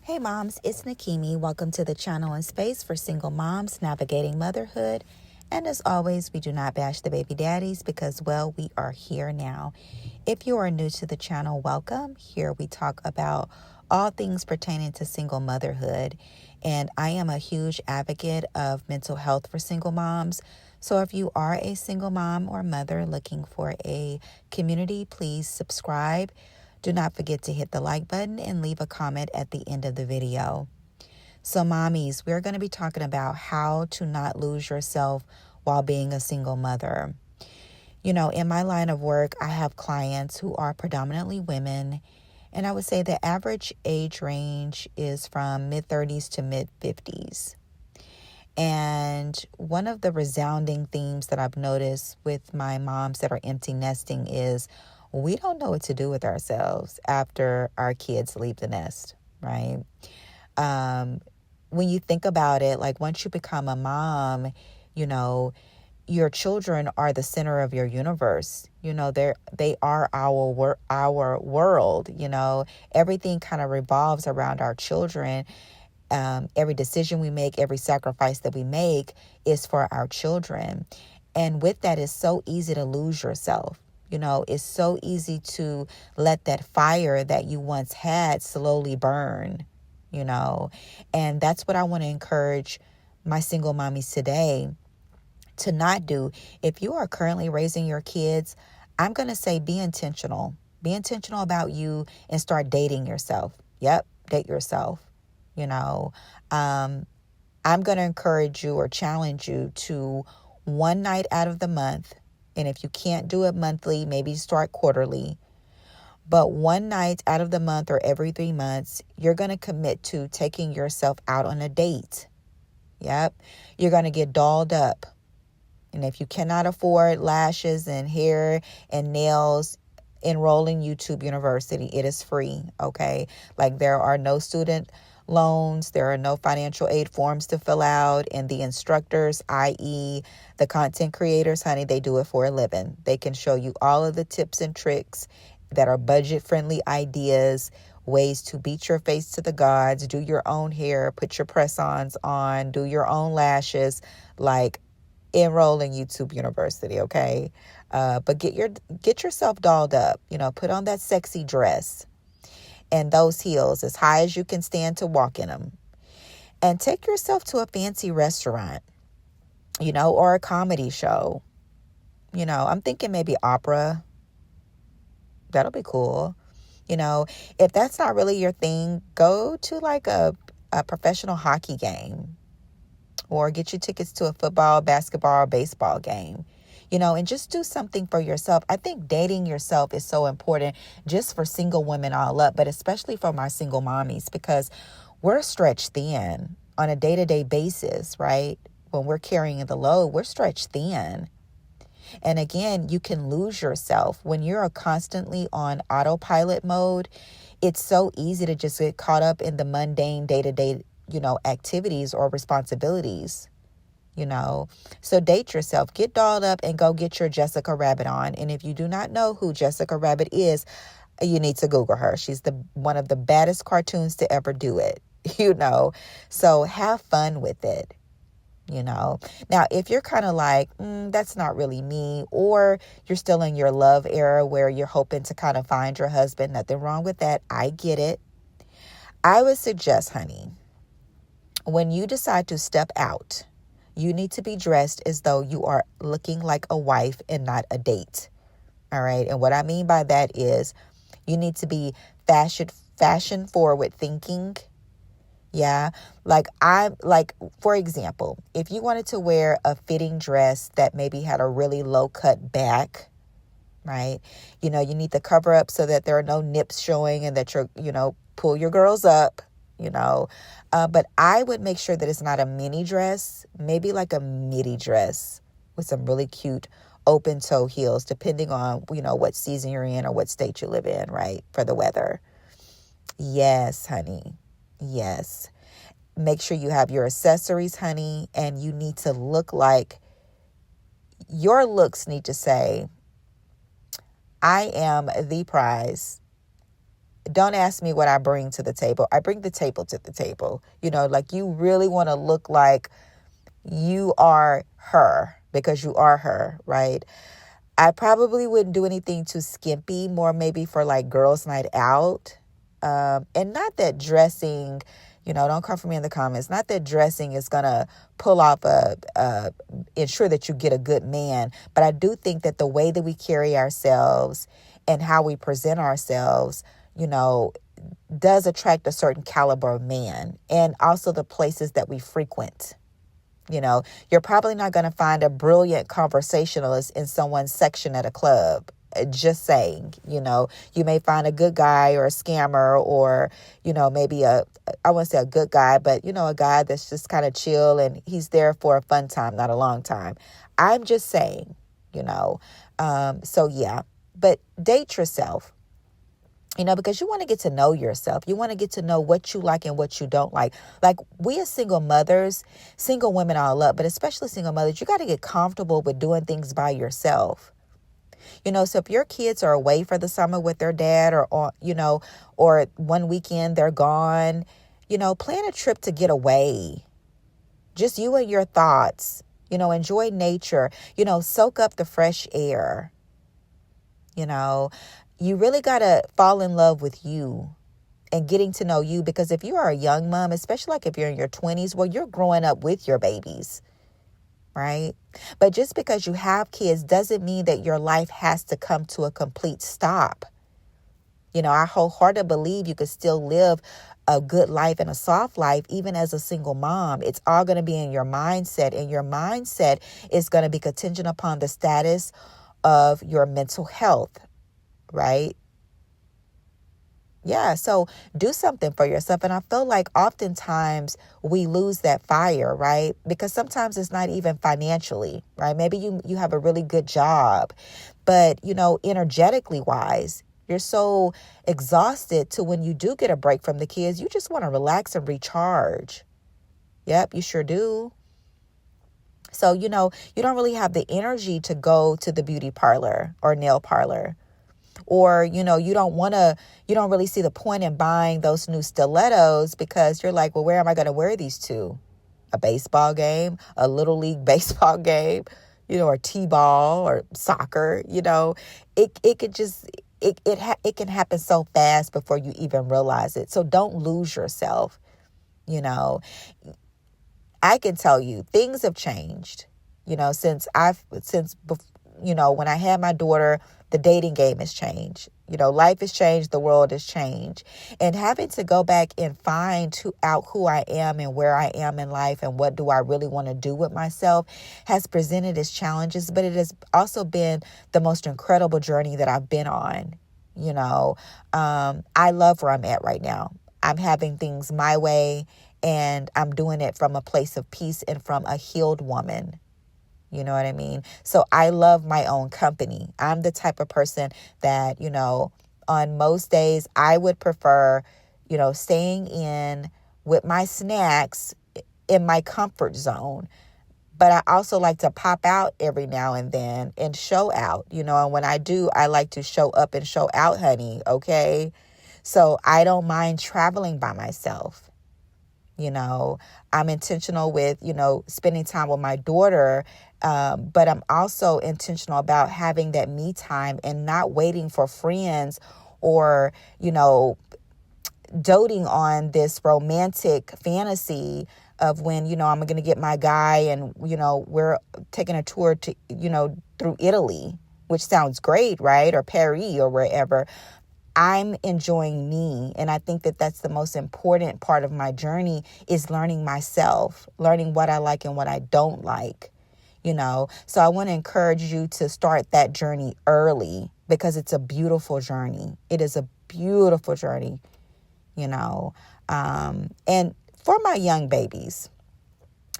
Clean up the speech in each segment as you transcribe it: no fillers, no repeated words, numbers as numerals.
Hey moms, it's Nakimi. Welcome to the channel and space for single moms navigating motherhood. And as always, we do not bash the baby daddies because, well, we are here now. If you are new to the channel, welcome. Here we talk about all things pertaining to single motherhood. And I am a huge advocate of mental health for single moms. So if you are a single mom or mother looking for a community, please subscribe. Do not forget to hit the like button and leave a comment at the end of the video. So mommies, we're going to be talking about how to not lose yourself while being a single mother. You know, in my line of work, I have clients who are predominantly women, and I would say the average age range is from mid-30s to mid-50s. And one of the resounding themes that I've noticed with my moms that are empty nesting is we don't know what to do with ourselves after our kids leave the nest, right? When you think about it, like once you become a mom, you know, your children are the center of your universe. You know, they are our world. You know, everything kind of revolves around our children. Every decision we make, every sacrifice that we make is for our children. And with that, it's so easy to lose yourself. You know, it's so easy to let that fire that you once had slowly burn, you know. And that's what I want to encourage my single mommies today to not do. If you are currently raising your kids, I'm going to say be intentional. Be intentional about you and start dating yourself. Yep, date yourself. You know, I'm going to encourage you or challenge you to one night out of the month. And if you can't do it monthly, maybe start quarterly. But one night out of the month or every 3 months, you're going to commit to taking yourself out on a date. Yep. You're going to get dolled up. And if you cannot afford lashes and hair and nails, enroll in YouTube University. It is free. Okay. Like there are no student loans. There are no financial aid forms to fill out. And the instructors, i.e. the content creators, honey, they do it for a living. They can show you all of the tips and tricks that are budget-friendly ideas, ways to beat your face to the gods, do your own hair, put your press-ons on, do your own lashes, like enroll in YouTube University, okay? But get yourself dolled up, you know, put on that sexy dress and those heels as high as you can stand to walk in them. And take yourself to a fancy restaurant, you know, or a comedy show. You know, I'm thinking maybe opera. That'll be cool. You know, if that's not really your thing, go to like a professional hockey game or get your tickets to a football, basketball, or baseball game. You know, and just do something for yourself. I think dating yourself is so important just for single women all up, but especially for my single mommies, because we're stretched thin on a day-to-day basis, right? When we're carrying the load, we're stretched thin. And again, you can lose yourself when you're constantly on autopilot mode. It's so easy to just get caught up in the mundane day-to-day, you know, activities or responsibilities. You know, so date yourself, get dolled up and go get your Jessica Rabbit on. And if you do not know who Jessica Rabbit is, you need to Google her. She's one of the baddest cartoons to ever do it, you know, so have fun with it. You know, now, if you're kind of like, that's not really me, or you're still in your love era where you're hoping to kind of find your husband, nothing wrong with that. I get it. I would suggest, honey, when you decide to step out, you need to be dressed as though you are looking like a wife and not a date. All right. And what I mean by that is you need to be fashion forward thinking. Yeah. For example, if you wanted to wear a fitting dress that maybe had a really low cut back, right? You know, you need to cover up so that there are no nips showing and that you're, you know, pull your girls up, you know. But I would make sure that it's not a mini dress, maybe like a midi dress with some really cute open toe heels, depending on, you know, what season you're in or what state you live in, right? For the weather. Yes, honey. Yes. Make sure you have your accessories, honey, and you need to look like your looks need to say, I am the prize don't ask me what I bring to the table. I bring the table to the table. Like you really want to look like you are her because you are her, right? I probably wouldn't do anything too skimpy, more maybe for like girls' night out. And not that dressing, don't come for me in the comments. Not that dressing is going to pull off ensure that you get a good man. But I do think that the way that we carry ourselves and how we present ourselves, does attract a certain caliber of man, and also the places that we frequent. You're probably not going to find a brilliant conversationalist in someone's section at a club. Just saying, you may find a good guy or a scammer or, maybe I wouldn't say a good guy, but, a guy that's just kind of chill and he's there for a fun time, not a long time. I'm just saying, so yeah, but date yourself. Because you want to get to know yourself. You want to get to know what you like and what you don't like. Like we as single mothers, single women all up, but especially single mothers, you got to get comfortable with doing things by yourself. So if your kids are away for the summer with their dad or one weekend they're gone, plan a trip to get away. Just you and your thoughts, enjoy nature, soak up the fresh air, You really got to fall in love with you and getting to know you, because if you are a young mom, especially like if you're in your 20s, well, you're growing up with your babies, right? But just because you have kids doesn't mean that your life has to come to a complete stop. I wholeheartedly believe you could still live a good life and a soft life even as a single mom. It's all going to be in your mindset, and your mindset is going to be contingent upon the status of your mental health. Right? Yeah. So do something for yourself. And I feel like oftentimes we lose that fire, right? Because sometimes it's not even financially, right? Maybe you have a really good job, but energetically wise, you're so exhausted to when you do get a break from the kids, you just want to relax and recharge. Yep, you sure do. So, you don't really have the energy to go to the beauty parlor or nail parlor. Or, you don't really see the point in buying those new stilettos because you're like, well, where am I going to wear these to? A baseball game, a little league baseball game, or t-ball or soccer, it could just, it can happen so fast before you even realize it. So don't lose yourself. I can tell you things have changed, since when I had my daughter. The dating game has changed. Life has changed. The world has changed. And having to go back and find out who I am and where I am in life and what do I really want to do with myself has presented its challenges, but it has also been the most incredible journey that I've been on. I love where I'm at right now. I'm having things my way, and I'm doing it from a place of peace and from a healed woman. You know what I mean? So I love my own company. I'm the type of person that, on most days I would prefer, staying in with my snacks in my comfort zone. But I also like to pop out every now and then and show out, and when I do, I like to show up and show out, honey. Okay. So I don't mind traveling by myself. I'm intentional with, spending time with my daughter. But I'm also intentional about having that me time and not waiting for friends or, doting on this romantic fantasy of when, I'm going to get my guy and, we're taking a tour to, through Italy, which sounds great, right? Or Paris or wherever. I'm enjoying me. And I think that that's the most important part of my journey is learning myself, learning what I like and what I don't like. So I want to encourage you to start that journey early because it's a beautiful journey. It is a beautiful journey, and for my young babies,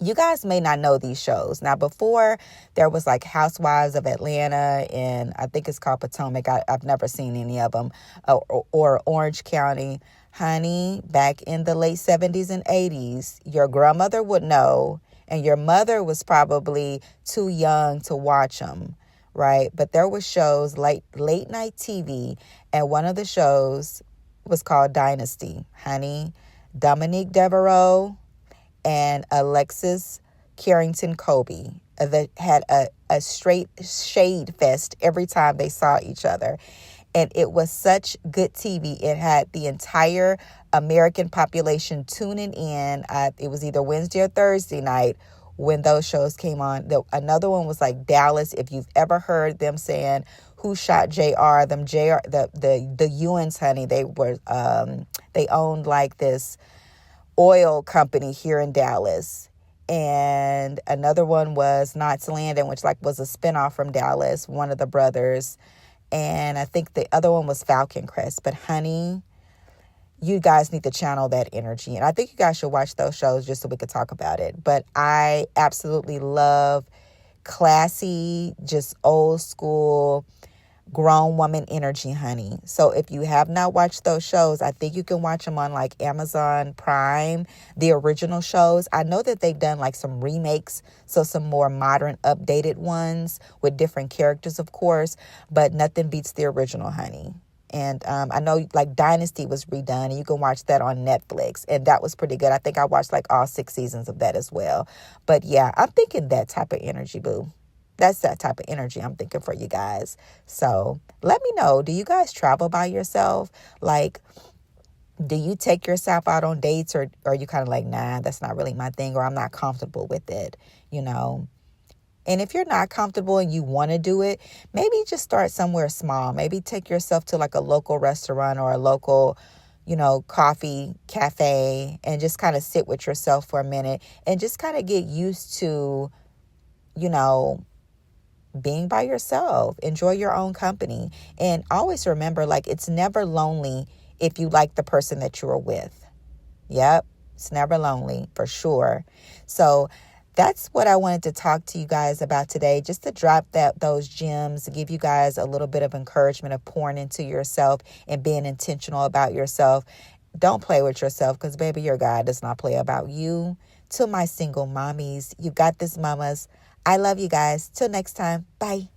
you guys may not know these shows. Now, before there was like Housewives of Atlanta and I think it's called Potomac. I've never seen any of them or Orange County. Honey, back in the late 70s and 80s, your grandmother would know. And your mother was probably too young to watch them, right? But there were shows like late night TV. And one of the shows was called Dynasty, honey. Dominique Devereaux and Alexis Carrington Kobe that had a straight shade fest every time they saw each other. And it was such good TV. It had the entire American population tuning in. It was either Wednesday or Thursday night when those shows came on. Another one was like Dallas. If you've ever heard them saying, "Who shot JR?" Them JR, the Ewans, honey. They owned like this oil company here in Dallas. And another one was Knots Landing, which like was a spinoff from Dallas, one of the brothers. And I think the other one was Falcon Crest. But honey, you guys need to channel that energy. And I think you guys should watch those shows just so we could talk about it. But I absolutely love classy, just old school, grown woman energy, honey. So if you have not watched those shows, I think you can watch them on like Amazon Prime, the original shows. I know that they've done like some remakes, so some more modern, updated ones with different characters, of course, but nothing beats the original, honey. And I know like Dynasty was redone, and you can watch that on Netflix, and that was pretty good. I think I watched like all 6 seasons of that as well. But yeah, I'm thinking that type of energy, boo. That's that type of energy I'm thinking for you guys. So let me know. Do you guys travel by yourself? Like, do you take yourself out on dates, or are you kind of like, nah, that's not really my thing, or I'm not comfortable with it, you know? And if you're not comfortable and you want to do it, maybe just start somewhere small. Maybe take yourself to like a local restaurant or a local, coffee cafe, and just kind of sit with yourself for a minute and just kind of get used to, being by yourself. Enjoy your own company. And always remember, like, it's never lonely if you like the person that you are with. Yep. It's never lonely, for sure. So that's what I wanted to talk to you guys about today, just to drop those gems, to give you guys a little bit of encouragement of pouring into yourself and being intentional about yourself. Don't play with yourself, because, baby, your God does not play about you. To my single mommies, you got this, mamas. I love you guys. Till next time. Bye.